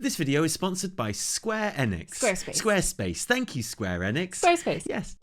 This video is sponsored by Square Enix. Squarespace. Squarespace. Thank you, Square Enix. Squarespace. Yes.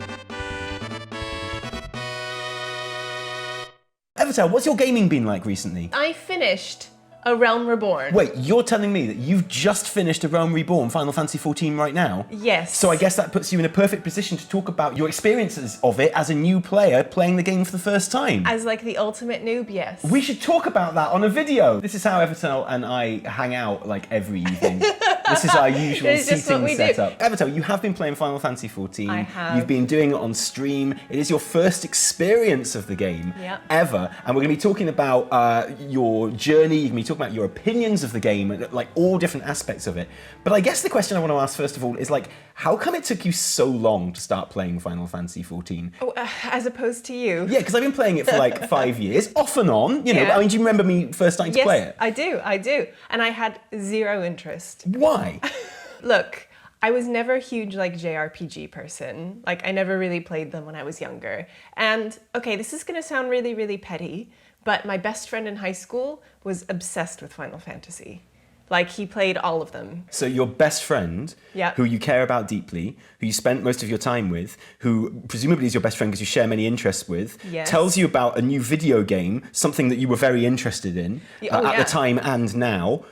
Evitel, what's your gaming been like recently? I finished a Realm Reborn. Wait, you're telling me that you've just finished a Realm Reborn Final Fantasy XIV right now? Yes. So I guess that puts you in a perfect position to talk about your experiences of it as a new player playing the game for the first time. As like the ultimate noob, yes. We should talk about that on a video. This is how Evitel and I hang out like every evening. This is our usual It's just what seating we do. setup. Evitel, you have been playing Final Fantasy XIV. I have. You've been doing it on stream. It is your first experience of the game ever. And we're going to be talking about your journey. You're going to be talking about your opinions of the game, like all different aspects of it. But I guess the question I want to ask first of all is like, how come it took you so long to start playing Final Fantasy XIV? Oh, as opposed to you. Yeah, because I've been playing it for like 5 years, off and on, you know. Yeah. I mean, do you remember me first starting to play it? I do. And I had zero interest. Why? Look, I was never a huge like JRPG person. Like I never really played them when I was younger. And okay, this is gonna sound really, really petty, but my best friend in high school was obsessed with Final Fantasy. Like he played all of them. So your best friend, who you care about deeply, who you spent most of your time with, who presumably is your best friend because you share many interests with, tells you about a new video game, something that you were very interested in at the time and now,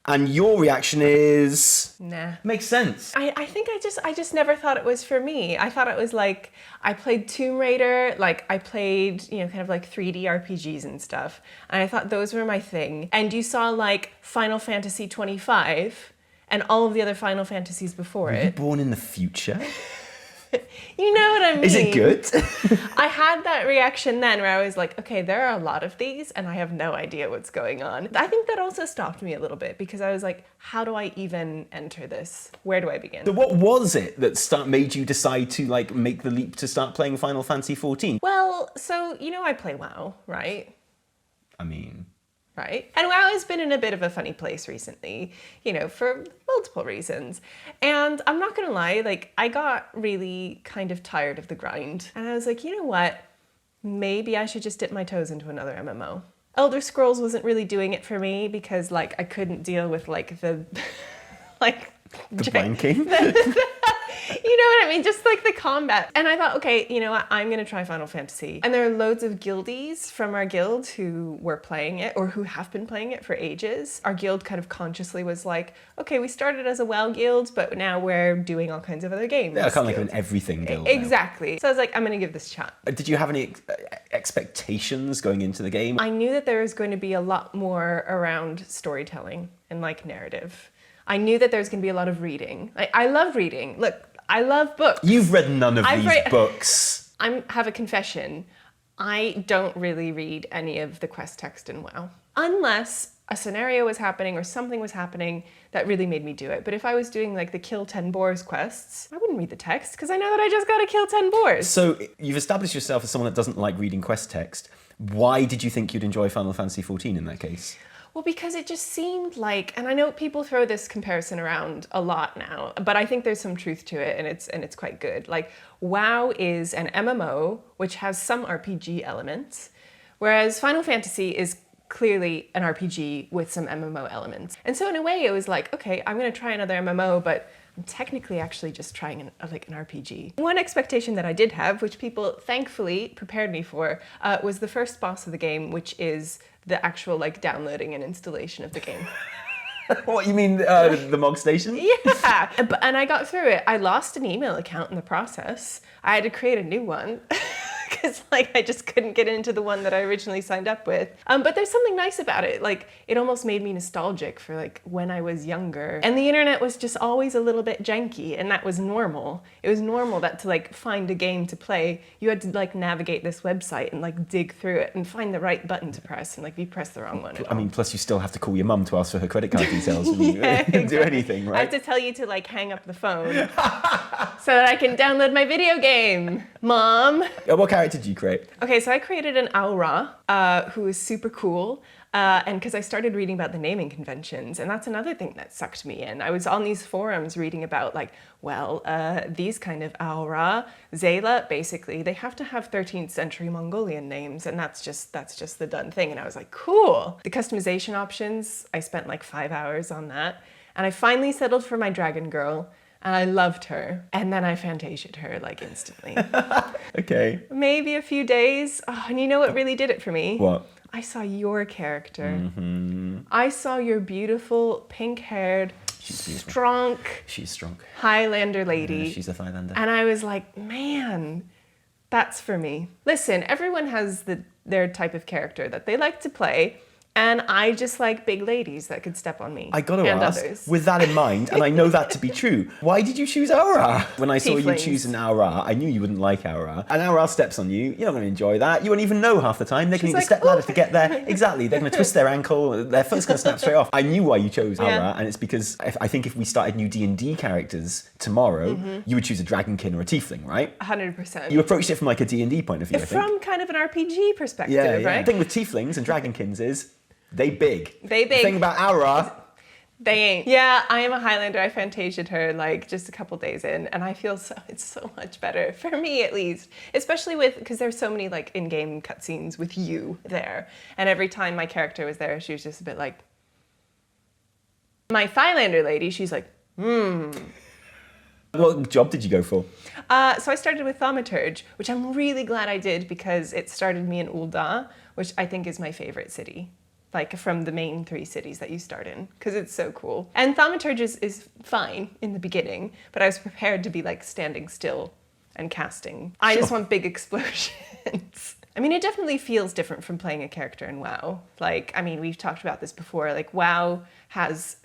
and your reaction is... Nah. Makes sense. I think I just never thought it was for me. I thought it was like, I played Tomb Raider, like I played, you know, kind of like 3D RPGs and stuff. And I thought those were my thing. And you saw like Final Fantasy 25 and all of the other Final Fantasies before it. Were you born in the future? You know what I mean? Is it good? I had that reaction then where I was like, okay, there are a lot of these and I have no idea what's going on. I think that also stopped me a little bit because I was like, how do I even enter this? Where do I begin? So what was it that made you decide to like make the leap to start playing Final Fantasy XIV? Well, so, you know, I play WoW, right? I mean... Right? And WoW has been in a bit of a funny place recently, you know, for multiple reasons. And I'm not gonna lie, like, I got really kind of tired of the grind. And I was like, you know what? Maybe I should just dip my toes into another MMO. Elder Scrolls wasn't really doing it for me because, like, I couldn't deal with, like, the blanking? You know what I mean? Just like the combat. And I thought, okay, you know what? I'm gonna try Final Fantasy. And there are loads of guildies from our guild who were playing it or who have been playing it for ages. Our guild kind of consciously was like, okay, we started as a WoW guild, but now we're doing all kinds of other games. Yeah, kind of like an everything guild. Exactly. Now. So I was like, I'm gonna give this a shot. Did you have any expectations going into the game? I knew that there was going to be a lot more around storytelling and like narrative. I knew that there was going to be a lot of reading. I love reading. Look, I love books. You've read none of these books. I have a confession. I don't really read any of the quest text in WoW. Unless a scenario was happening or something was happening that really made me do it. But if I was doing like the kill 10 boars quests, I wouldn't read the text because I know that I just got to kill 10 boars. So you've established yourself as someone that doesn't like reading quest text. Why did you think you'd enjoy Final Fantasy XIV in that case? Well, because it just seemed like, and I know people throw this comparison around a lot now, but I think there's some truth to it and it's quite good. Like WoW is an MMO, which has some RPG elements, whereas Final Fantasy is clearly an RPG with some MMO elements. And so in a way it was like, okay, I'm gonna try another MMO, but I'm technically actually just trying an RPG. One expectation that I did have, which people thankfully prepared me for, was the first boss of the game, which is the actual like downloading and installation of the game. What, you mean the MOG station? Yeah, and I got through it. I lost an email account in the process. I had to create a new one. Because like I just couldn't get into the one that I originally signed up with. But there's something nice about it. Like it almost made me nostalgic for like when I was younger. And the internet was just always a little bit janky, and that was normal. It was normal that to like find a game to play, you had to like navigate this website and like dig through it and find the right button to press, and like you pressed the wrong one. I mean, plus you still have to call your mum to ask for her credit card details when you do anything, right? I have to tell you to like hang up the phone so that I can download my video game, Mom. What character did you create? Okay, so I created an Aura, who is super cool. And because I started reading about the naming conventions, and that's another thing that sucked me in. I was on these forums reading about like, well, these kind of Aura, Zayla, basically, they have to have 13th century Mongolian names, and that's just the done thing. And I was like, cool. The customization options, I spent like 5 hours on that. And I finally settled for my dragon girl, and I loved her. And then I fantasia'd her like instantly. Okay. Maybe a few days. Oh, and you know what really did it for me? What? I saw your character. I saw your beautiful, pink-haired, strong She's strong. Highlander lady. Yeah, she's a Highlander. And I was like, man, that's for me. Listen, everyone has their type of character that they like to play. And I just like big ladies that could step on me. I gotta and ask, others. with that in mind, and I know that to be true, why did you choose Aura? When I saw you Tieflings. choose an Aura, I knew you wouldn't like Aura. And Aura steps on you, you're not gonna enjoy that. You won't even know half the time. They're gonna need like, the step ladder "Oh." to get there. Exactly, they're gonna twist their ankle, their foot's gonna snap straight off. I knew why you chose Aura, Yeah. and it's because I think if we started new D&D characters tomorrow, you would choose a Dragonkin or a Tiefling, right? 100%. You approached it from like a D&D point of view, I think. From kind of an RPG perspective, Yeah. right? The thing with Tieflings and Dragonsons is, they big. They big. The thing about Aura, They ain't. Yeah, I am a Highlander. I fantasia'd her like just a couple days in, and I feel it's so much better, for me at least. Especially because there's so many like in-game cutscenes with you there. And every time my character was there, she was just a bit like... My Highlander lady, she's like, what job did you go for? So I started with Thaumaturge, which I'm really glad I did because it started me in Ul'dah, which I think is my favorite city. Like from the main 3 cities that you start in, because it's so cool. And Thaumaturge is fine in the beginning, but I was prepared to be like standing still and casting. I just want big explosions. I mean, it definitely feels different from playing a character in WoW. Like, I mean, we've talked about this before, like WoW has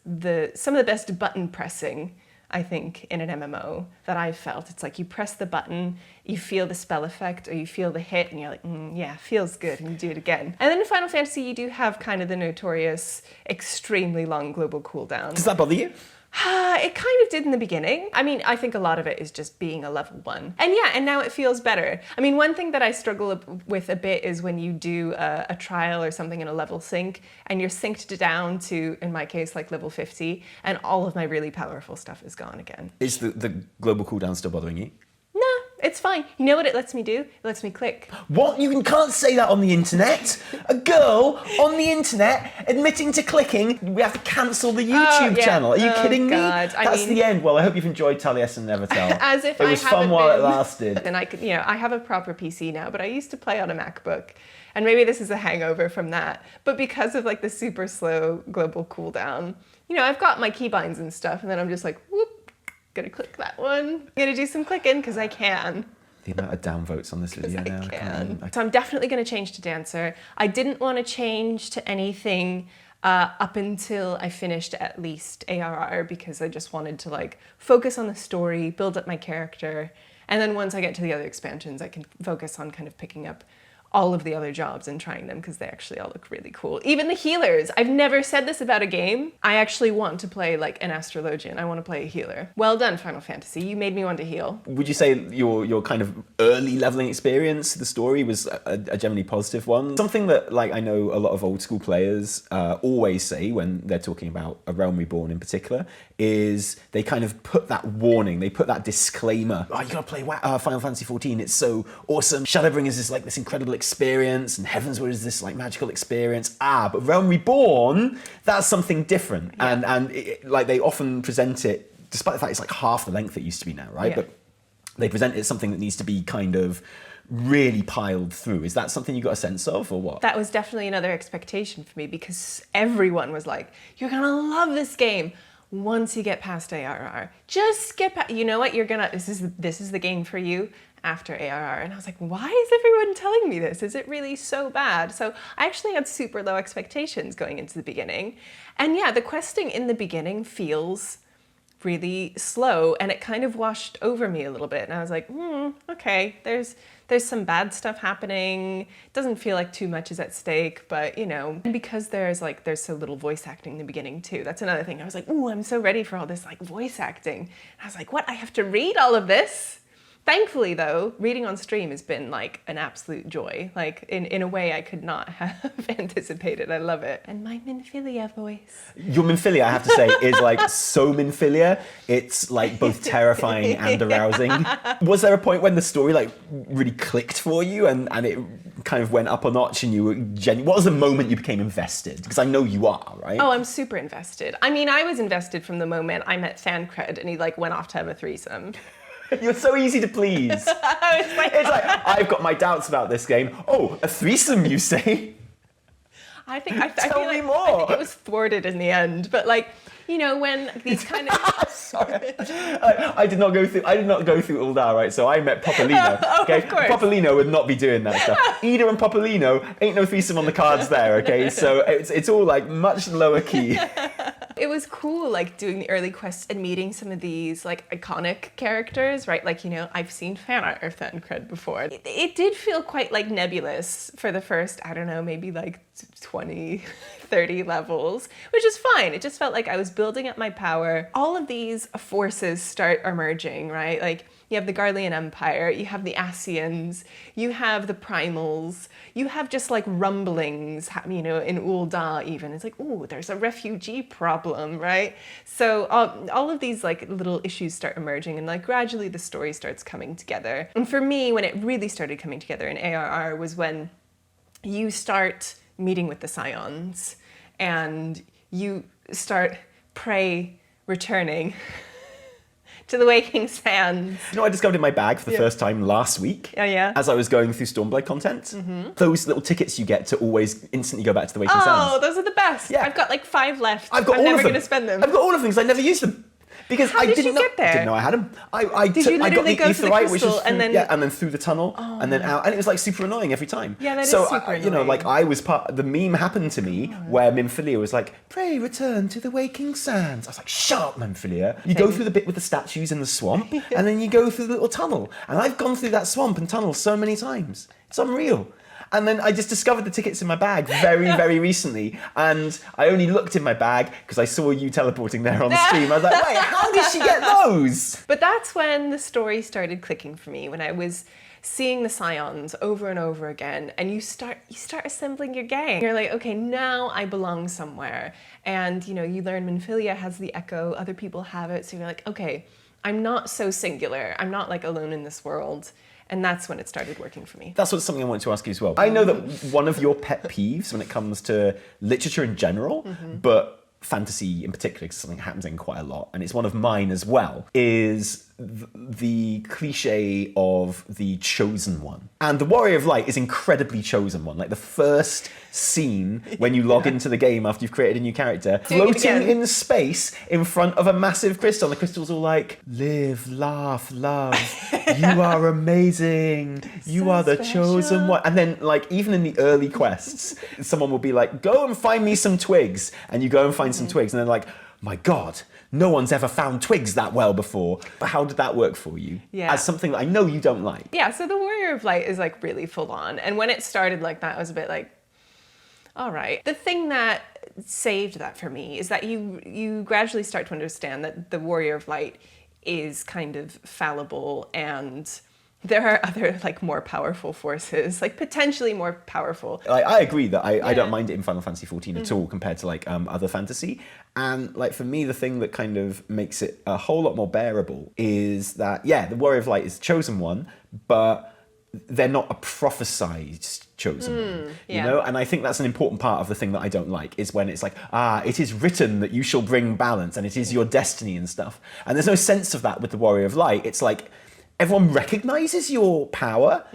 some of the best button pressing, I think, in an MMO that I've felt. It's like you press the button, you feel the spell effect, or you feel the hit, and you're like, yeah, feels good, and you do it again. And then in Final Fantasy, you do have kind of the notorious, extremely long global cooldown. Does that bother you? It kind of did in the beginning. I mean, I think a lot of it is just being a level 1. And yeah, and now it feels better. I mean, one thing that I struggle with a bit is when you do a trial or something in a level sync, and you're synced down to, in my case, like level 50, and all of my really powerful stuff is gone again. Is the global cooldown still bothering you? No, it's fine. You know what it lets me do? It lets me click. What? You can't say that on the internet? A girl on the internet admitting to clicking, we have to cancel the YouTube yeah. channel. Are you kidding me? God. I That's mean- the end. Well, I hope you've enjoyed Taliesin Evitel. As if it was fun while it lasted. And I could, I have a proper PC now, but I used to play on a MacBook. And maybe this is a hangover from that. But because of like the super slow global cooldown, I've got my keybinds and stuff, and then I'm just like, whoop, gonna click that one. Gonna do some clicking, because I can. The amount of downvotes on this video now. So I'm definitely gonna change to Dancer. I didn't want to change to anything up until I finished at least ARR, because I just wanted to like focus on the story, build up my character, and then once I get to the other expansions, I can focus on kind of picking up all of the other jobs and trying them, because they actually all look really cool. Even the healers. I've never said this about a game. I actually want to play like an astrologian. I want to play a healer. Well done, Final Fantasy. You made me want to heal. Would you say your kind of early leveling experience, the story, was a generally positive one? Something that like I know a lot of old school players always say when they're talking about a Realm Reborn in particular is they kind of put that warning, they put that disclaimer. Oh, you gotta play Final Fantasy XIV. It's so awesome. Shadowbringers is like this incredible experience, and Heavensward is this like magical experience. But Realm Reborn, that's something different. Yeah. And like they often present it, despite the fact it's like half the length it used to be now, right? Yeah. But they present it as something that needs to be kind of really piled through. Is that something you got a sense of, or what? That was definitely another expectation for me, because everyone was like, you're gonna love this game once you get past ARR. Just get past, you know what, this is the game for you after ARR. And I was like, why is everyone telling me this? Is it really so bad? So I actually had super low expectations going into the beginning. And yeah, the questing in the beginning feels really slow, and it kind of washed over me a little bit. And I was like, okay, there's some bad stuff happening. It doesn't feel like too much is at stake, but and because there's so little voice acting in the beginning too. That's another thing. I was like, ooh, I'm so ready for all this like voice acting. And I was like, what? I have to read all of this? Thankfully, though, reading on stream has been like an absolute joy, like in a way I could not have anticipated. I love it. And my Minfilia voice. Your Minfilia, I have to say, is like so Minfilia. It's like both terrifying and arousing. Was there a point when the story like really clicked for you and it kind of went up a notch and you were what was the moment you became invested? Because I know you are, right? Oh, I'm super invested. I mean, I was invested from the moment I met Thancred and he like went off to have a threesome. You're so easy to please. It's like, I've got my doubts about this game. Oh, a threesome, you say? I feel Tell me like, more. I think it was thwarted in the end, but like, you know, when these kind of sorry, I did not go through Uldar, right? So I met Popolino. Okay, of course. Popolino would not be doing that stuff. Ida and Popolino ain't no threesome on the cards there. Okay, so it's all like much lower key. It was cool, like doing the early quests and meeting some of these like iconic characters, right? Like, you know, I've seen fan art of Thancred before. It did feel quite like nebulous for the first, I don't know, maybe like 20, 30 levels, which is fine. It just felt like I was building up my power. All of these forces start emerging, right? Like you have the Garlean Empire, you have the Ascians, you have the Primals, you have just like rumblings, you know, in Uldar even. It's like, ooh, there's a refugee problem, right? So all of these like little issues start emerging and like gradually the story starts coming together. And for me, when it really started coming together in ARR was when you start meeting with the Scions and you start prey returning to the Waking Sands. You know, I discovered in my bag for the first time last week. Oh, yeah? As I was going through Stormblight content. Those little tickets you get to always instantly go back to the Waking Sands. Oh, those are the best. Yeah. I've got like 5 left. I've got all never of them. going to spend them. I've got all of them because I never used them. Because How I did didn't you get there? I didn't know I had them. I Did you got literally the go to the Aetherite, which is crystal through, and then- and then through the tunnel and then out, and it was like super annoying every time. Yeah, that is so super you know, annoying. like I was part. The meme happened to me where Minfilia was like, "Pray return to the Waking Sands." I was like, "Shut up, Minfilia." You go through the bit with the statues in the swamp, and then you go through the little tunnel. And I've gone through that swamp and tunnel so many times. It's unreal. And then I just discovered the tickets in my bag very, very recently. And I only looked in my bag because I saw you teleporting there on the stream. I was like, wait, how did she get those? But that's when the story started clicking for me, when I was seeing the Scions over and over again, and you start assembling your gang. You're like, okay, now I belong somewhere. And you know, you learn Minfilia has the echo, other people have it, so you're like, okay, I'm not so singular. I'm not like alone in this world. And that's when it started working for me. That's something I wanted to ask you as well. I know that one of your pet peeves when it comes to literature in general, but fantasy in particular, because something happens in quite a lot, and it's one of mine as well, is the cliche of the chosen one. And the Warrior of Light is incredibly chosen one. Like the first scene when you log into the game after you've created a new character, floating in space in front of a massive crystal. And the crystal's all like, live, laugh, love. You are amazing. You are the chosen one. And then like even in the early quests, someone will be like, go and find me some twigs. And you go and find some twigs. And they're like, my God, no one's ever found twigs that well before. But how did that work for you? Yeah. As something that I know you don't like. Yeah, so the Warrior of Light is like really full on. And when it started like that, I was a bit like, all right. The thing that saved that for me is that you gradually start to understand that the Warrior of Light is kind of fallible and there are other like more powerful forces, like potentially more powerful. I agree that I don't mind it in Final Fantasy XIV at all compared to like other fantasy. And like for me, the thing that kind of makes it a whole lot more bearable is that, yeah, the Warrior of Light is the chosen one, but they're not a prophesized chosen one, you know? And I think that's an important part of the thing that I don't like is when it's like, it is written that you shall bring balance and it is your destiny and stuff. And there's no sense of that with the Warrior of Light. It's like, everyone recognizes your power,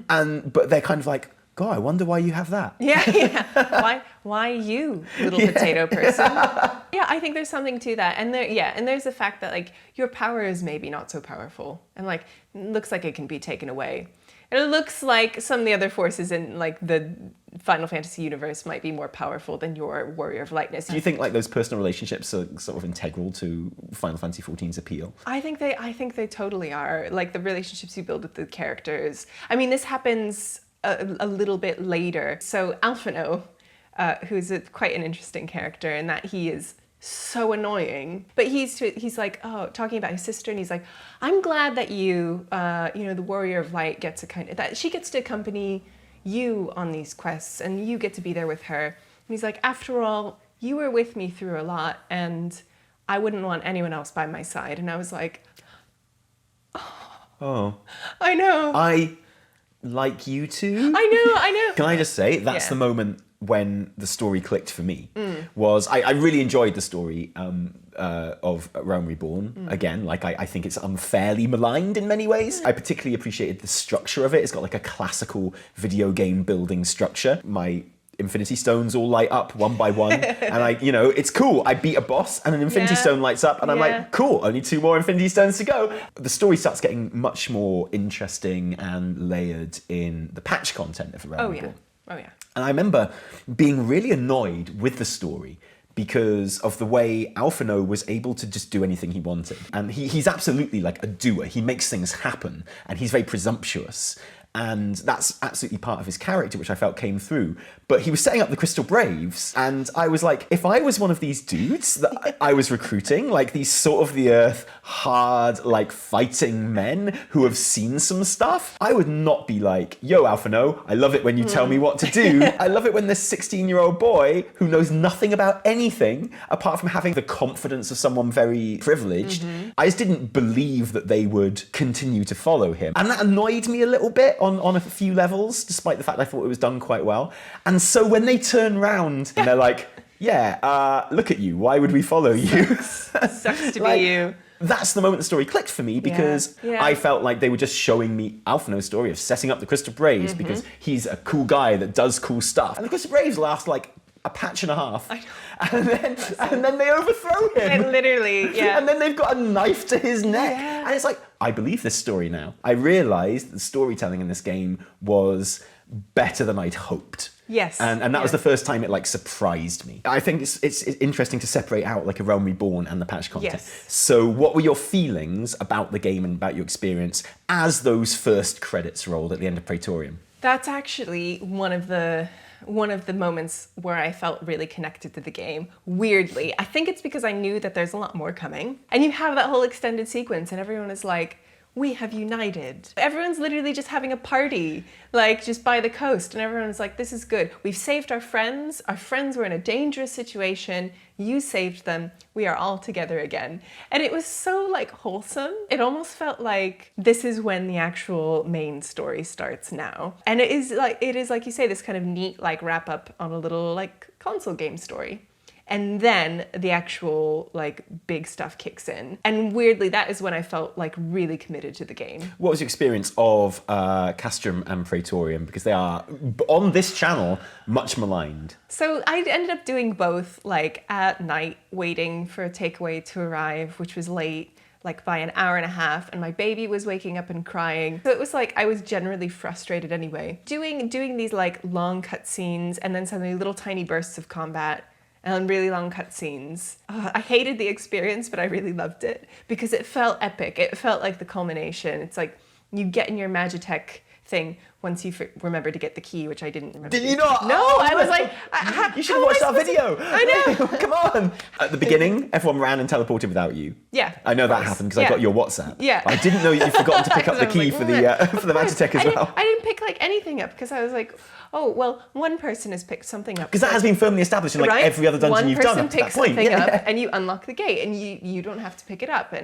but they're kind of like, God, I wonder why you have that. Yeah. Why you, little potato person? Yeah, I think there's something to that. And there's the fact that like your power is maybe not so powerful and like looks like it can be taken away. And it looks like some of the other forces in like the Final Fantasy universe might be more powerful than your Warrior of Lightness. Do you think like those personal relationships are sort of integral to Final Fantasy XIV's appeal? I think they totally are. Like the relationships you build with the characters. I mean, this happens a little bit later. So Alphino, who's quite an interesting character in that he is so annoying. But he's like, oh, talking about his sister, and he's like, I'm glad that you, the Warrior of Light gets that she gets to accompany you on these quests, and you get to be there with her. And he's like, after all, you were with me through a lot, and I wouldn't want anyone else by my side. And I was like, oh, I know. I like you too. I know. Can I just say, that's the moment when the story clicked for me. Was I really enjoyed the story of Realm Reborn. Again, like I think it's unfairly maligned in many ways. I particularly appreciated the structure of it. It's got like a classical video game building structure. My Infinity Stones all light up one by one, and it's cool. I beat a boss and an Infinity Stone lights up, and I'm like, cool, only 2 more Infinity Stones to go. The story starts getting much more interesting and layered in the patch content of Realm Reborn. Oh yeah. And I remember being really annoyed with the story because of the way Alphino was able to just do anything he wanted. And he's absolutely like a doer. He makes things happen, and he's very presumptuous. And that's absolutely part of his character, which I felt came through. But he was setting up the Crystal Braves, and I was like, if I was one of these dudes that I was recruiting, like these sort of the earth, hard, like fighting men who have seen some stuff, I would not be like, yo, Alphino, I love it when you tell me what to do. I love it when this 16-year-old boy who knows nothing about anything, apart from having the confidence of someone very privileged, I just didn't believe that they would continue to follow him. And that annoyed me a little bit on a few levels, despite the fact I thought it was done quite well. And so when they turn round and they're like, look at you, why would we follow you? Sucks to be you. That's the moment the story clicked for me, because I felt like they were just showing me Alphino's story of setting up the Crystal Braves because he's a cool guy that does cool stuff. And the Crystal Braves last like a patch and a half. And then they overthrow him. And literally, And then they've got a knife to his neck. And it's like, I believe this story now. I realised the storytelling in this game was better than I'd hoped. Yes. And that was the first time it like surprised me. I think it's interesting to separate out like a Realm Reborn and the patch content. Yes. So what were your feelings about the game and about your experience as those first credits rolled at the end of Praetorium? That's actually one of the moments where I felt really connected to the game. Weirdly, I think it's because I knew that there's a lot more coming. And you have that whole extended sequence and everyone is like, we have united. Everyone's literally just having a party, like just by the coast. And everyone's like, this is good. We've saved our friends. Our friends were in a dangerous situation. You saved them. We are all together again. And it was so like wholesome. It almost felt like this is when the actual main story starts now. And it is like you say, this kind of neat like wrap up on a little like console game story. And then the actual like big stuff kicks in. And weirdly, that is when I felt like really committed to the game. What was your experience of Castrum and Praetorium? Because they are, on this channel, much maligned. So I ended up doing both, like at night, waiting for a takeaway to arrive, which was late, like by an hour and a half, and my baby was waking up and crying. So it was like I was generally frustrated anyway. Doing these like long cutscenes and then suddenly little tiny bursts of combat and really long cutscenes. I hated the experience, but I really loved it because it felt epic. It felt like the culmination. It's like you get in your Magitech thing once you remember to get the key, which I didn't remember. Did you not? No, I was like, you should have watched our video. I know. Come on. At the beginning, everyone ran and teleported without you. Yeah. I know that happened because I got your WhatsApp. Yeah. I didn't know you'd forgotten to pick up the key for the Magitech as well. I didn't pick like anything up because I was like, oh, well, one person has picked something up. Because that has been firmly established in like every other dungeon you've done up to that point. One person picks something up and you unlock the gate and you don't have to pick it up.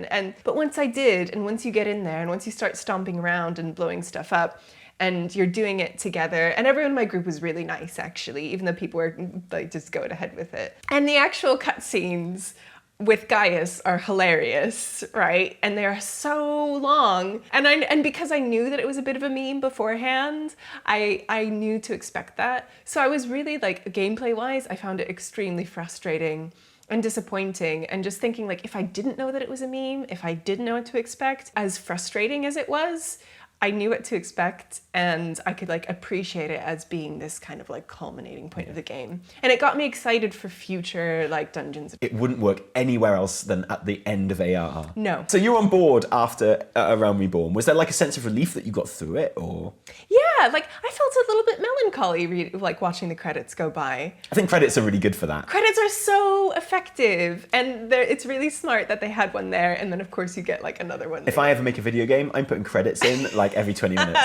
But once I did, and once you get in there and once you start stomping around and blowing stuff up, and you're doing it together. And everyone in my group was really nice, actually, even though people were like just going ahead with it. And the actual cutscenes with Gaius are hilarious, right? And they're so long. And because I knew that it was a bit of a meme beforehand, I knew to expect that. So I was really like, gameplay-wise, I found it extremely frustrating and disappointing, and just thinking like, if I didn't know that it was a meme, if I didn't know what to expect, as frustrating as it was, I knew what to expect, and I could like appreciate it as being this kind of like culminating point of the game. And it got me excited for future like dungeons. It wouldn't work anywhere else than at the end of ARR. No. So you're on board after Realm Reborn. Was there like a sense of relief that you got through it, or? Yeah, like I felt a little bit melancholy like watching the credits go by. I think credits are really good for that. Credits are so effective, and it's really smart that they had one there, and then of course you get like another one. If I ever make a video game, I'm putting credits in like every 20 minutes.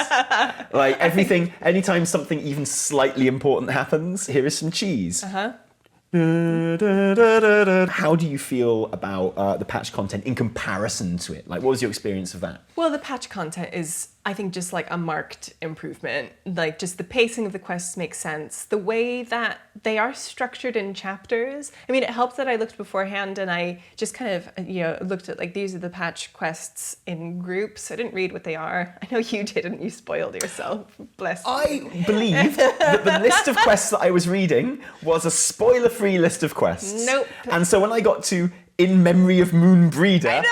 Like everything, anytime something even slightly important happens, here is some cheese. How do you feel about the patch content in comparison to it? Like, what was your experience of that? Well, the patch content is, I think, just like a marked improvement. Like, just the pacing of the quests makes sense. The way that they are structured in chapters. I mean, it helped that I looked beforehand and I just kind of, looked at like, these are the patch quests in groups. I didn't read what they are. I know you didn't. You spoiled yourself. Bless you. I believe that the list of quests that I was reading was a spoiler-free list of quests. Nope. And so when I got to In Memory of Moonbreeder,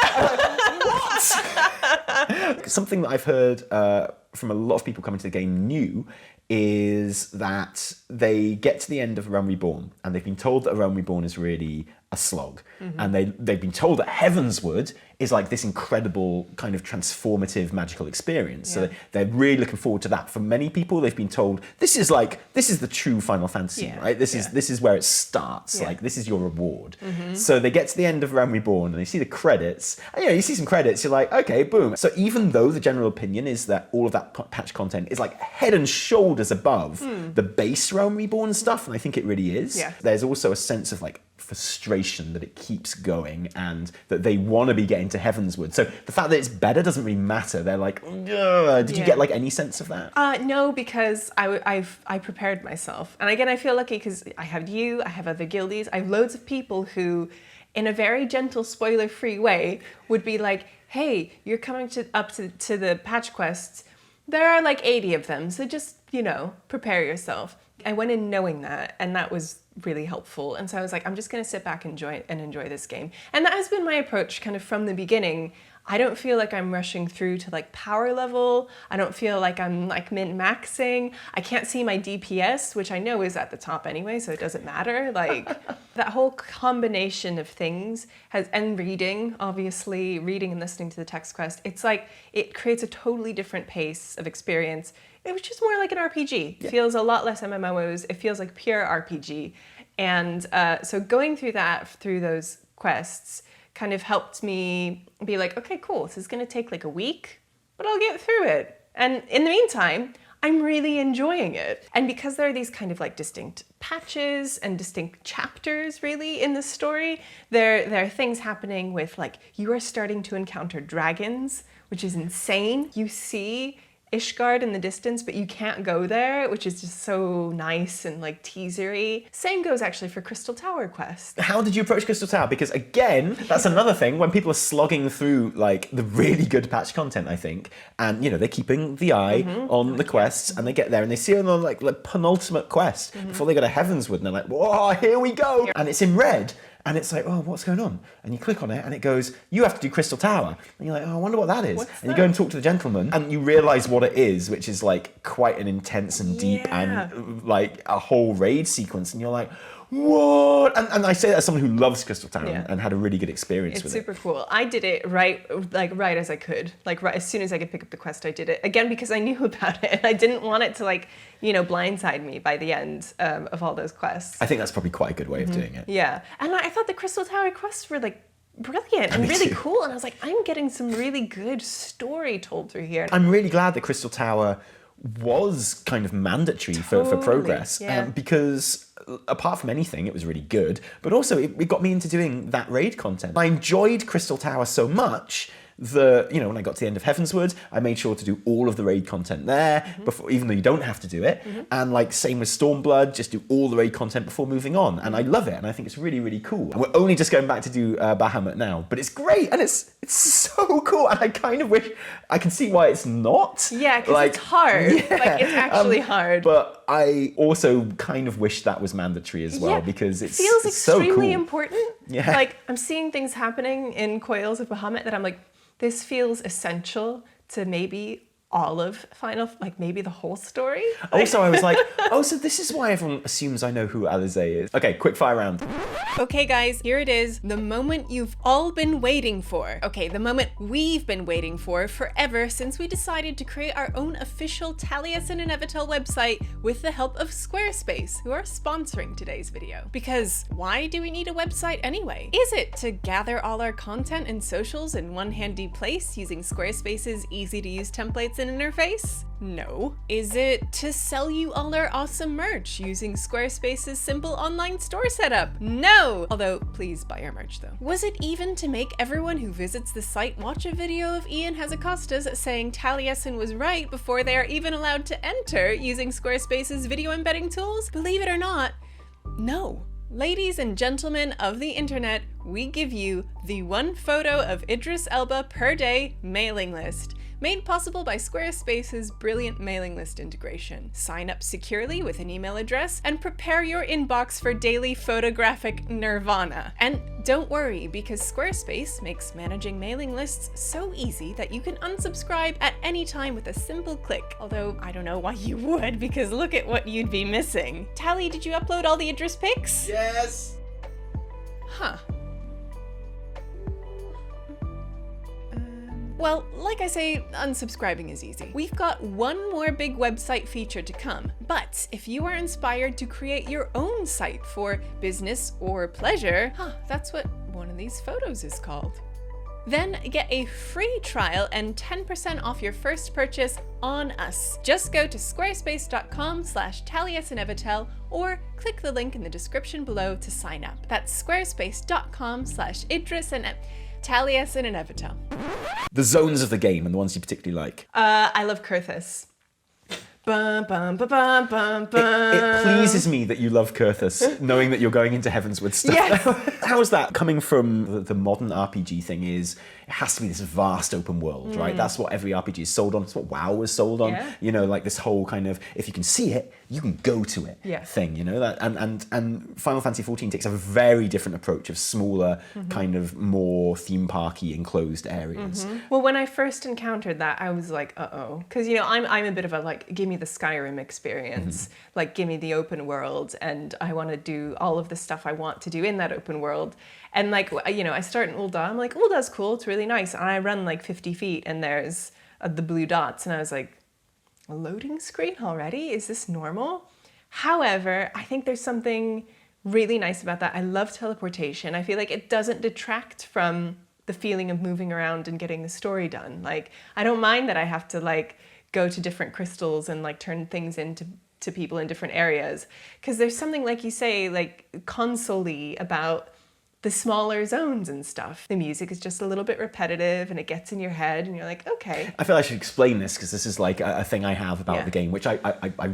something that I've heard from a lot of people coming to the game new is that they get to the end of Realm Reborn and they've been told that Realm Reborn is really a slog. And they've been told that Heavensward is like this incredible kind of transformative magical experience. So they're really looking forward to that. For many people, they've been told this is the true Final Fantasy, right? This is where it starts. Like this is your reward. So they get to the end of Realm Reborn and they see the credits. And you see some credits, you're like, okay, boom. So even though the general opinion is that all of that patch content is like head and shoulders above the base Realm Reborn stuff, and I think it really is. There's also a sense of like frustration that it keeps going and that they want to be getting to Heavensward. So the fact that it's better doesn't really matter. They're like, ugh. Did you get like any sense of that? No, because I prepared myself. And again, I feel lucky because I have you, I have other guildies, I have loads of people who, in a very gentle, spoiler-free way, would be like, hey, you're coming up to the patch quests. There are like 80 of them, so just, prepare yourself. I went in knowing that, and that was really helpful. And so I was like, I'm just going to sit back and enjoy this game. And that has been my approach kind of from the beginning. I don't feel like I'm rushing through to like power level. I don't feel like I'm like min-maxing. I can't see my DPS, which I know is at the top anyway, so it doesn't matter. Like that whole combination of things and reading, obviously, reading and listening to the text quest, it's like it creates a totally different pace of experience. It was just more like an RPG. It feels a lot less MMOs. It feels like pure RPG. And so going through those quests kind of helped me be like, okay, cool. This is going to take like a week, but I'll get through it. And in the meantime, I'm really enjoying it. And because there are these kind of like distinct patches and distinct chapters really in the story, there are things happening with like, you are starting to encounter dragons, which is insane. You see Ishgard in the distance, but you can't go there, which is just so nice and like teasery. Same goes actually for Crystal Tower quest. How did you approach Crystal Tower? Because again, that's another thing when people are slogging through like the really good patch content, I think, and they're keeping the eye on the quests, and they get there and they see it on like penultimate quest before they go to Heavensward, and they're like, whoa, here we go, and it's in red. And it's like, oh, what's going on? And you click on it and it goes, you have to do Crystal Tower. And you're like, oh, I wonder what that is. And you go and talk to the gentleman and you realise what it is, which is like quite an intense and deep and like a whole raid sequence. And you're like, what? And I say that as someone who loves Crystal Tower and had a really good experience with it. It's super cool. I did it right as I could. Like right as soon as I could pick up the quest, I did it. Again, because I knew about it and I didn't want it to like, blindside me by the end of all those quests. I think that's probably quite a good way of doing it. Yeah. And I thought the Crystal Tower quests were like brilliant and really cool. And I was like, I'm getting some really good story told through here. I'm really glad that Crystal Tower was kind of mandatory for progress because apart from anything it was really good, but also it got me into doing that raid content. I enjoyed Crystal Tower so much that when I got to the end of Heavensward, I made sure to do all of the raid content there before, even though you don't have to do it. And like same with Stormblood, just do all the raid content before moving on. And I love it, and I think it's really, really cool. And we're only just going back to do Bahamut now, but it's great and it's so cool. And I kind of wish I can see why it's not. Yeah, because it's hard. Yeah. Like it's actually hard. But I also kind of wish that was mandatory as well because it feels extremely so cool. important. Yeah. Like I'm seeing things happening in Coils of Bahamut that I'm like, this feels essential to maybe all of Final, like maybe the whole story. Also, I was like, oh, so this is why everyone assumes I know who Alizé is. Okay, quick fire round. Okay, guys, here it is. The moment you've all been waiting for. Okay, the moment we've been waiting for forever since we decided to create our own official Taliesin Evitel website with the help of Squarespace, who are sponsoring today's video. Because why do we need a website anyway? Is it to gather all our content and socials in one handy place using Squarespace's easy-to-use templates and interface? No. Is it to sell you all our awesome merch using Squarespace's simple online store setup? No! Although, please buy our merch though. Was it even to make everyone who visits the site watch a video of Ian Hazzikostas saying Taliesin was right before they are even allowed to enter using Squarespace's video embedding tools? Believe it or not, no. Ladies and gentlemen of the internet, we give you the one photo of Idris Elba per day mailing list, made possible by Squarespace's brilliant mailing list integration. Sign up securely with an email address and prepare your inbox for daily photographic nirvana. And don't worry, because Squarespace makes managing mailing lists so easy that you can unsubscribe at any time with a simple click. Although I don't know why you would, because look at what you'd be missing. Tally, did you upload all the Idris pics? Yes. Huh. Well, like I say, unsubscribing is easy. We've got one more big website feature to come, but if you are inspired to create your own site for business or pleasure, that's what one of these photos is called. Then get a free trial and 10% off your first purchase on us. Just go to squarespace.com/Taliesin Evitel or click the link in the description below to sign up. That's squarespace.com/Idris and Taliesin Evitel. The zones of the game and the ones you particularly like. I love Kurthus. Bum, bum, bum, bum, bum, bum. It pleases me that you love Kurthus, knowing that you're going into Heavensward stuff. Yes. How is that coming from the modern RPG thing? Is it has to be this vast open world, right? That's what every RPG is sold on. That's what WoW was sold on. Yeah. You know, like this whole kind of, if you can see it, you can go to it thing, you know? That and Final Fantasy XIV takes a very different approach of smaller, kind of more theme parky enclosed areas. Well, when I first encountered that, I was like, uh-oh. Because, you know, I'm a bit of a, like, give me the Skyrim experience. Like, give me the open world, and I want to do all of the stuff I want to do in that open world. And, like, you know, I start in Ul'dah. I'm like, Ul'dah's cool. It's really nice. And I run, like, 50 feet, and there's the blue dots. And I was like, a loading screen already? Is this normal? However, I think there's something really nice about that. I love teleportation. I feel like it doesn't detract from the feeling of moving around and getting the story done. Like, I don't mind that I have to, like, go to different crystals and, like, turn things into people in different areas. Because there's something, like you say, like, console-y about the smaller zones and stuff. The music is just a little bit repetitive and it gets in your head and you're like, okay. I feel I should explain this because this is like a thing I have about the game, which I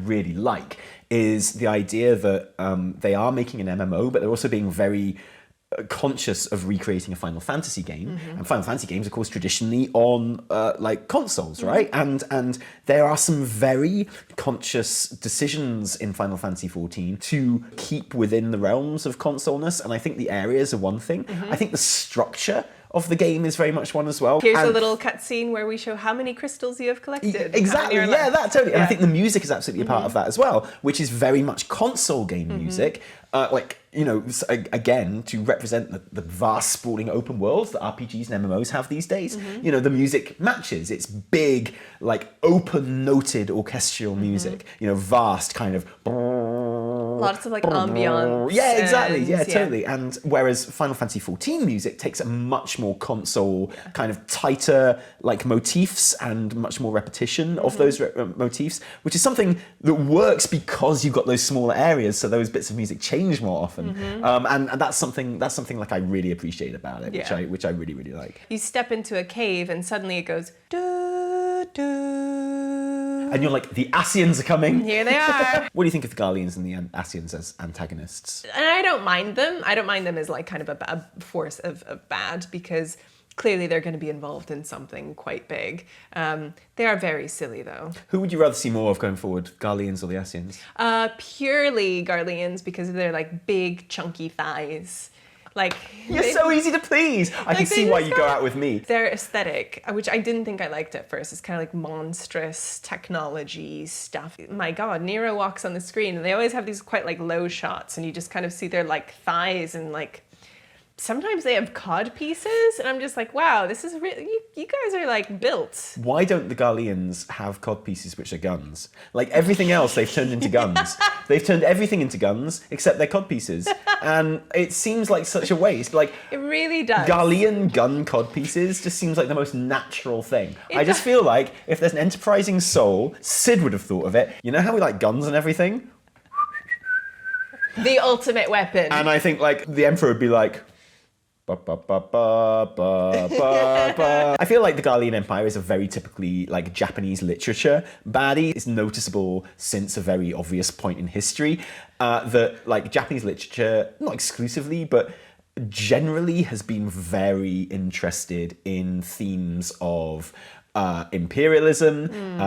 really like, is the idea that they are making an MMO, but they're also being very conscious of recreating a Final Fantasy game. And Final Fantasy games, of course, traditionally on like consoles, right? And there are some very conscious decisions in Final Fantasy XIV to keep within the realms of consoleness. And I think the areas are one thing. I think the structure of the game is very much one as well. Here's a little cutscene where we show how many crystals you have collected. Exactly, yeah, that totally. And I think the music is absolutely a part of that as well, which is very much console game music. Like, you know, again, to represent the vast sprawling open worlds that RPGs and MMOs have these days. You know, the music matches. It's big, like open noted orchestral music, you know, vast kind of... Lots of like ambiance. Yeah, exactly. Yeah, totally. And whereas Final Fantasy XIV music takes a much more console, kind of tighter like motifs and much more repetition of those motifs, which is something that works because you've got those smaller areas, so those bits of music change more often. And that's something like I really appreciate about it, which I really, really like. You step into a cave and suddenly it goes doo doo. And you're like, the Ascians are coming. Here they are. What do you think of the Garleans and the Ascians as antagonists? And I don't mind them. I don't mind them as like kind of a force of bad, because clearly they're going to be involved in something quite big. They are very silly though. Who would you rather see more of going forward, Garleans or the Ascians? Purely Garleans, because of their like big chunky thighs. Like You're so easy to please. I can see why you go out with me. Their aesthetic, which I didn't think I liked at first, is kind of like monstrous technology stuff. My God, Nero walks on the screen and they always have these quite like low shots and you just kind of see their like thighs and like sometimes they have cod pieces and I'm just like, wow, this is really, you guys are like built. Why don't the Garleans have cod pieces which are guns? Like everything else they've turned into guns. They've turned everything into guns except their cod pieces. And it seems like such a waste. Like it really does. Garlean gun cod pieces just seems like the most natural thing. I just feel like if there's an enterprising soul, Sid would have thought of it. You know how we like guns and everything? The ultimate weapon. And I think like the Emperor would be like, I feel like the Garlean Empire is a very typically like Japanese literature baddie. It's noticeable since a very obvious point in history that like Japanese literature, not exclusively, but generally has been very interested in themes of imperialism,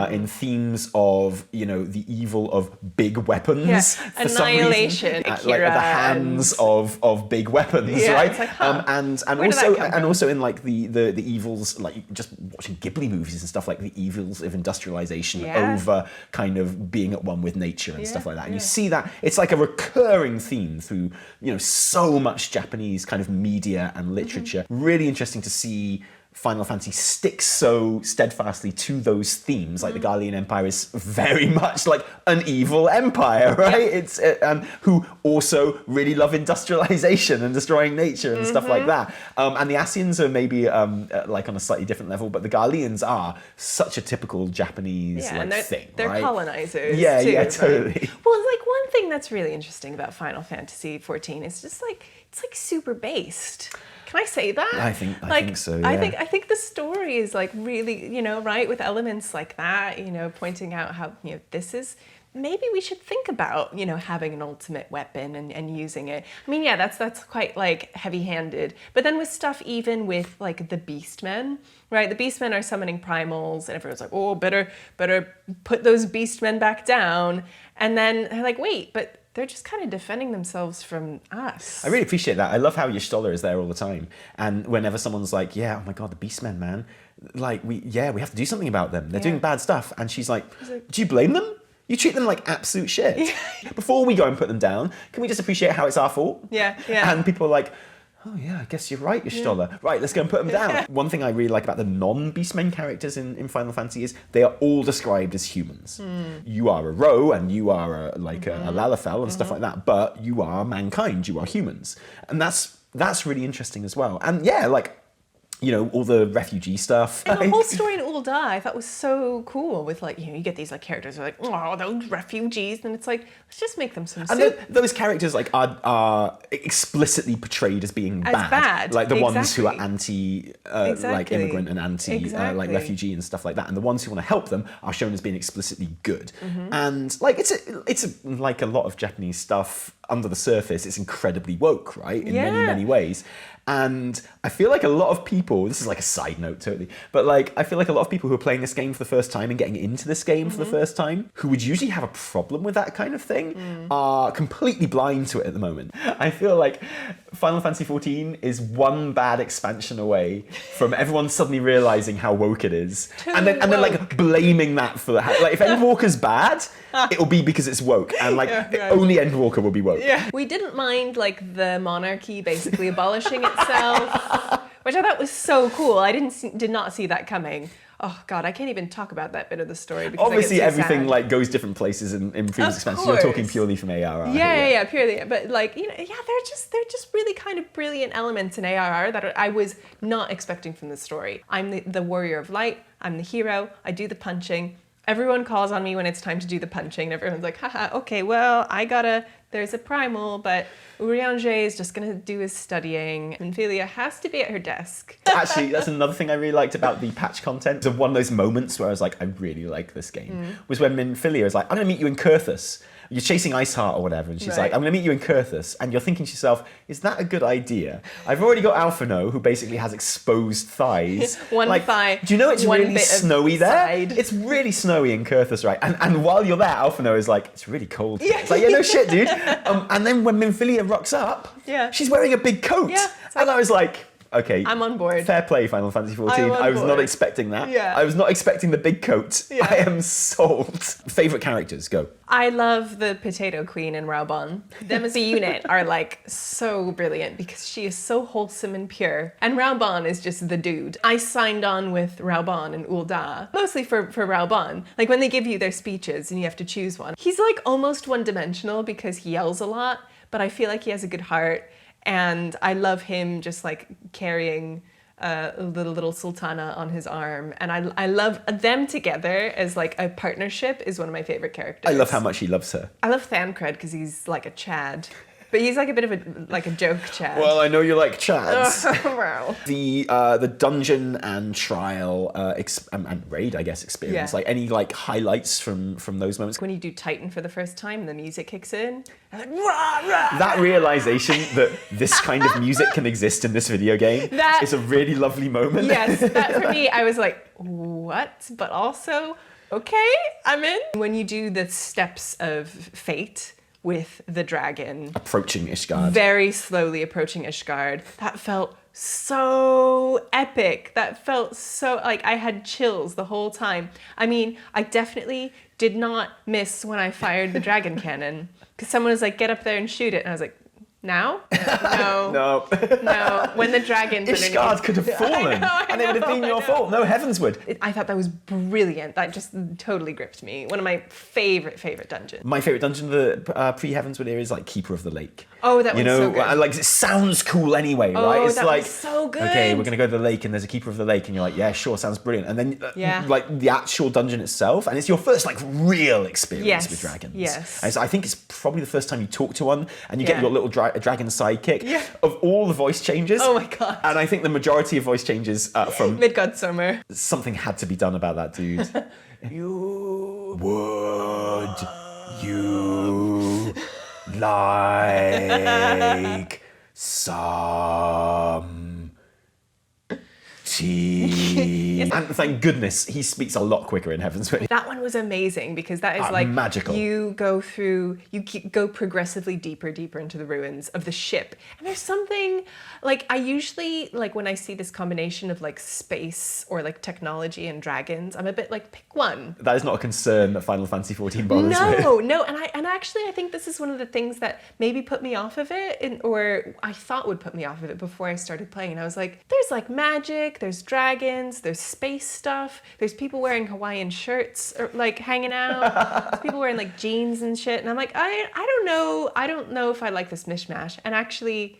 in themes of, you know, the evil of big weapons, for annihilation, some reason, like at the hands of big weapons, right? It's like, huh, and also in like the evils, like just watching Ghibli movies and stuff, like the evils of industrialization over kind of being at one with nature and stuff like that. And you see that it's like a recurring theme through, you know, so much Japanese kind of media and literature. Really interesting to see Final Fantasy sticks so steadfastly to those themes. Like the Garlean Empire is very much like an evil empire, right? It's who also really love industrialization and destroying nature and stuff like that. And the Ascians are maybe like on a slightly different level, but the Garleans are such a typical Japanese thing. They're right? colonizers. Yeah, too, yeah, totally. Right? Well, like one thing that's really interesting about Final Fantasy XIV is just like it's like super based. Can I say that? I think so. Yeah. I think the story is like really, you know, right, with elements like that, you know, pointing out how, you know, this is maybe we should think about, you know, having an ultimate weapon and using it. I mean, yeah, that's quite like heavy-handed. But then with stuff even with like the Beastmen, right? The Beastmen are summoning primals and everyone's like, oh, better put those Beastmen back down. And then they're like, wait, but they're just kind of defending themselves from us. I really appreciate that. I love how Y'shtola is there all the time. And whenever someone's like, yeah, oh my God, the Beastmen, man. Like, we have to do something about them. They're doing bad stuff. And she's like, do you blame them? You treat them like absolute shit. Before we go and put them down, can we just appreciate how it's our fault? Yeah. And people are like, oh yeah, I guess you're right, Y'shtola. Yeah. Right, let's go and put them down. One thing I really like about the non-Beastmen characters in Final Fantasy is they are all described as humans. You are a Ro and you are a Lalafell and stuff like that, but you are mankind, you are humans. And that's really interesting as well. And yeah, like, you know, all the refugee stuff. And the whole story in Ul'dah I thought was so cool with like, you know, you get these like characters who are like, oh, those refugees. And it's like, let's just make them some soup. And those characters like are explicitly portrayed as being bad. Like the ones who are anti like immigrant and anti like refugee and stuff like that. And the ones who want to help them are shown as being explicitly good. And like it's like a lot of Japanese stuff under the surface, it's incredibly woke, right? In many ways. And I feel like a lot of people, this is like a side note totally, but like I feel like a lot of people who are playing this game for the first time and getting into this game for the first time, who would usually have a problem with that kind of thing, are completely blind to it at the moment. I feel like Final Fantasy XIV is one bad expansion away from everyone suddenly realizing how woke it is. And then like blaming that for like if Endwalker's bad, it'll be because it's woke, and like only Endwalker will be woke. Yeah. We didn't mind like the monarchy basically abolishing itself, which I thought was so cool. I did not see that coming. Oh God, I can't even talk about that bit of the story. Because obviously, so everything sad. like goes different places in previous expansions. You're talking purely from ARR. Yeah, purely. But like, you know, they're just really kind of brilliant elements in ARR that I was not expecting from the story. I'm the warrior of light. I'm the hero. I do the punching. Everyone calls on me when it's time to do the punching. And everyone's like, haha, okay, well, there's a primal, but Urianger is just going to do his studying. And Philia has to be at her desk. Actually, that's another thing I really liked about the patch content. So one of those moments where I was like, I really like this game, was when Philia was like, I'm going to meet you in Kurthus. You're chasing Iceheart or whatever, and she's like, I'm going to meet you in Kurthus. And you're thinking to yourself, is that a good idea? I've already got Alphino, who basically has exposed thighs. One thigh. Do you know it's really bit snowy of there? side. It's really snowy in Kurthus, right? And while you're there, Alphino is like, it's really cold. It's like, yeah, no shit, dude. And then when Minfilia rocks up, she's wearing a big coat. Yeah, and I was like, okay, I'm on board. Fair play, Final Fantasy XIV. I was not expecting that. Yeah. I was not expecting the big coat. Yeah. I am sold. Favorite characters, go. I love the Potato Queen and Raubahn. Them as a unit are like so brilliant because she is so wholesome and pure. And Raubahn is just the dude. I signed on with Raubahn and Ul'dah, mostly for Raubahn. Like when they give you their speeches and you have to choose one. He's like almost one-dimensional because he yells a lot, but I feel like he has a good heart. And I love him just like carrying the little Sultana on his arm. And I love them together as like a partnership is one of my favorite characters. I love how much he loves her. I love Thancred because he's like a Chad. But he's like a bit of a joke Chad. Well, I know you like Chads. Well. The dungeon and trial and raid, I guess, experience. Like any like highlights from those moments. When you do Titan for the first time and the music kicks in. And like, rah, rah. That realization that this kind of music can exist in this video game is a really lovely moment. Yes, that for me, I was like, what? But also, okay, I'm in. When you do the steps of fate with the dragon. Approaching Ishgard. Very slowly approaching Ishgard. That felt so epic. That felt so, like I had chills the whole time. I mean, I definitely did not miss when I fired the dragon cannon. Because someone was like, get up there and shoot it. And I was like, now? No. No. When the dragon's Ishgard could have fallen. And it would have been your fault. No, heavens would. I thought that was brilliant. That just totally gripped me. One of my favorite dungeons. My favorite dungeon of the pre-Heavenswood era is like Keeper of the Lake. Oh, that was so good. Like it sounds cool anyway, right? Oh, It's that like was so good. Okay, we're gonna go to the lake, and there's a Keeper of the Lake, and you're like, yeah, sure, sounds brilliant. And then like the actual dungeon itself, and it's your first like real experience with dragons. Yes. And I think it's probably the first time you talk to one, and you get your little dragon sidekick. Yeah. Of all the voice changes. Oh my god. And I think the majority of voice changes from Midgårdsummer. Something had to be done about that dude. You would you like some tea? And thank goodness he speaks a lot quicker in Heavenswood. That one was amazing because that is like magical. You go progressively deeper into the ruins of the ship. And there's something like I usually like when I see this combination of like space or like technology and dragons, I'm a bit like pick one. That is not a concern that Final Fantasy XIV bothers with. No, and actually I think this is one of the things that maybe put me off of it or I thought would put me off of it before I started playing. And I was like, there's like magic, there's dragons, there's space stuff, there's people wearing Hawaiian shirts or like hanging out, there's people wearing like jeans and shit, and I'm like, I don't know if I like this mishmash. And actually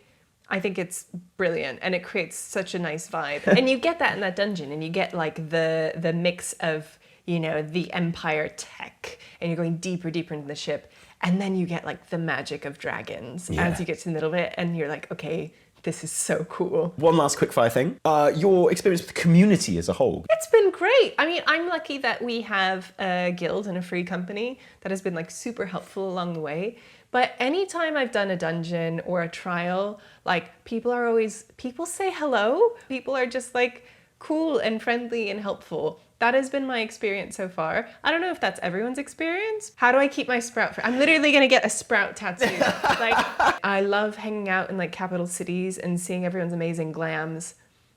I think it's brilliant and it creates such a nice vibe. And you get that in that dungeon and you get like the mix of, you know, the Empire tech and you're going deeper into the ship, and then you get like the magic of dragons as you get to the middle of it, and you're like, okay, this is so cool. One last quickfire thing. Your experience with the community as a whole. It's been great. I mean, I'm lucky that we have a guild and a free company that has been like super helpful along the way. But anytime I've done a dungeon or a trial, like people say hello. People are just like cool and friendly and helpful. That has been my experience so far. I don't know if that's everyone's experience. How do I keep my sprout? I'm literally gonna get a sprout tattoo. Like, I love hanging out in like capital cities and seeing everyone's amazing glams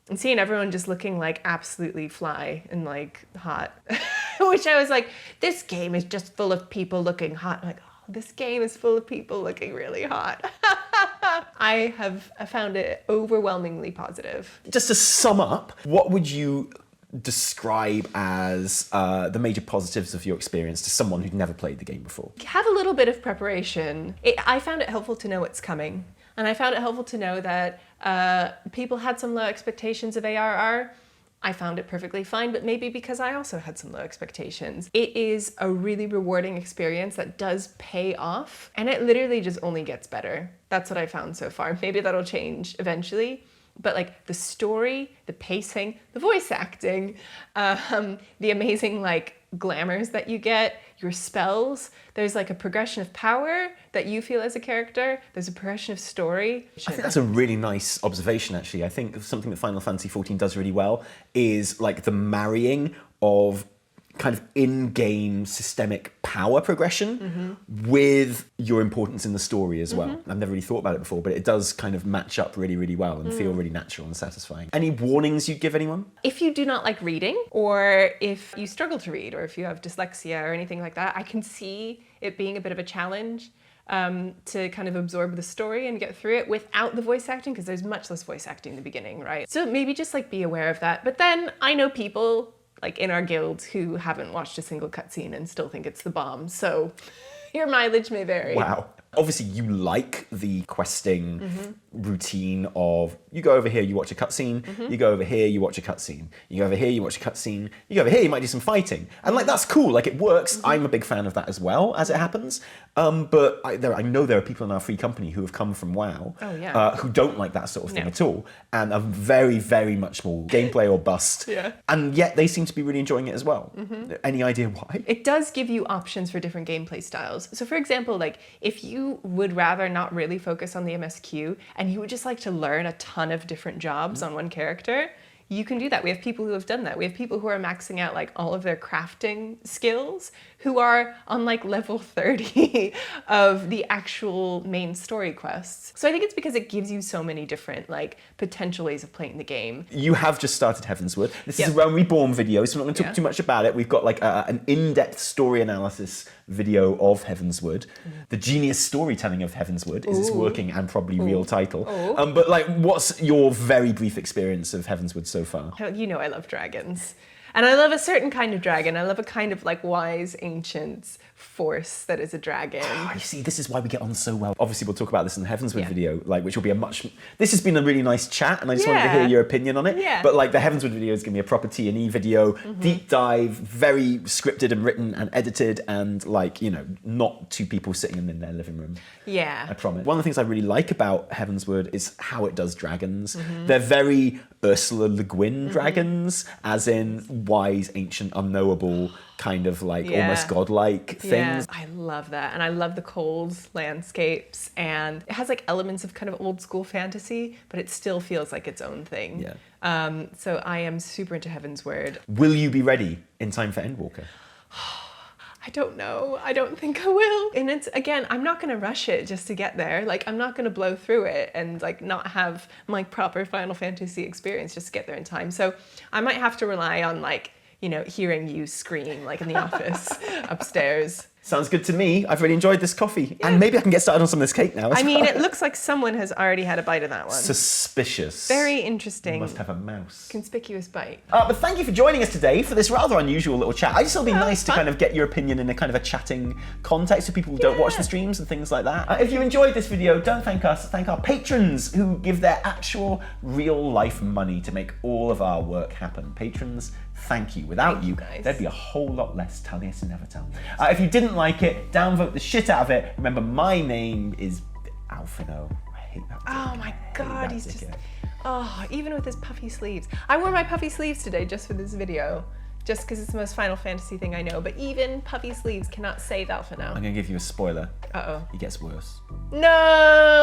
and seeing everyone just looking like absolutely fly and like hot. Which I was like, this game is just full of people looking hot. I'm like, oh, this game is full of people looking really hot. I have found it overwhelmingly positive. Just to sum up, what would you describe as the major positives of your experience to someone who'd never played the game before? Have a little bit of preparation. I found it helpful to know what's coming. And I found it helpful to know that people had some low expectations of ARR. I found it perfectly fine, but maybe because I also had some low expectations. It is a really rewarding experience that does pay off, and it literally just only gets better. That's what I found so far. Maybe that'll change eventually. But like the story, the pacing, the voice acting, the amazing like glamours that you get, your spells, there's like a progression of power that you feel as a character, there's a progression of story. I think that's a really nice observation, actually. I think something that Final Fantasy XIV does really well is like the marrying of kind of in-game systemic power progression with your importance in the story as well. I've never really thought about it before, but it does kind of match up really, really well and feel really natural and satisfying. Any warnings you'd give anyone? If you do not like reading, or if you struggle to read, or if you have dyslexia or anything like that, I can see it being a bit of a challenge to kind of absorb the story and get through it without the voice acting, because there's much less voice acting in the beginning, right? So maybe just like be aware of that. But then I know people like in our guild who haven't watched a single cutscene and still think it's the bomb. So your mileage may vary. Wow. Obviously, you like the questing routine of you go over here, you watch a cutscene, you go over here, you watch a cutscene, you go over here, you watch a cutscene, you go over here, you might do some fighting. And like, that's cool, like it works. I'm a big fan of that as well, as it happens. But I know there are people in our free company who have come from WoW who don't like that sort of thing at all and are very, very much more gameplay or bust. And yet they seem to be really enjoying it as well. Any idea why? It does give you options for different gameplay styles. So for example, like if you would rather not really focus on the MSQ and you would just like to learn a ton of different jobs on one character, you can do that. We have people who have done that. We have people who are maxing out like all of their crafting skills who are on like level 30 of the actual main story quests. So I think it's because it gives you so many different like potential ways of playing the game. You have just started Heavensward. This is a Realm Reborn video, so I'm not going to talk too much about it. We've got like an in-depth story analysis video of Heavensward. The genius storytelling of Heavensward is its working and probably real title. But like, what's your very brief experience of Heavensward so far? You know I love dragons. And I love a certain kind of dragon. I love a kind of like wise ancient force that is a dragon. You see, this is why we get on so well. Obviously, we'll talk about this in the Heavensward video, like which will be a much... This has been a really nice chat, and I just wanted to hear your opinion on it. But like the Heavensward video is going to be a proper T&E video, deep dive, very scripted and written and edited, and like, you know, not two people sitting in their living room. I promise. One of the things I really like about Heavensward is how it does dragons. They're very Ursula Le Guin dragons, as in wise, ancient, unknowable, kind of like almost godlike things. I love that. And I love the cold landscapes, and it has like elements of kind of old school fantasy, but it still feels like its own thing. So I am super into Heavensward. Will you be ready in time for Endwalker? I don't know. I don't think I will. And it's, again, I'm not going to rush it just to get there. Like, I'm not going to blow through it and like not have my proper Final Fantasy experience just to get there in time. So I might have to rely on like, you know, hearing you scream like in the office upstairs. Sounds good to me. I've really enjoyed this coffee. And maybe I can get started on some of this cake now as I mean, it looks like someone has already had a bite of that one. Suspicious. Very interesting. Must have a mouse. Conspicuous bite. But thank you for joining us today for this rather unusual little chat. I just thought it'd be nice to kind of get your opinion in a kind of a chatting context with people who don't watch the streams and things like that. If you enjoyed this video, don't thank us. Thank our patrons who give their actual real life money to make all of our work happen. Patrons, thank you. Without you, there'd be a whole lot less Taliesin Evitel. If you didn't like it, downvote the shit out of it. Remember, my name is Alphino. I hate that. Oh my god, he's just... Oh, even with his puffy sleeves. I wore my puffy sleeves today just for this video. Just because it's the most Final Fantasy thing I know. But even puffy sleeves cannot save Alphino. I'm going to give you a spoiler. Uh-oh. He gets worse. No!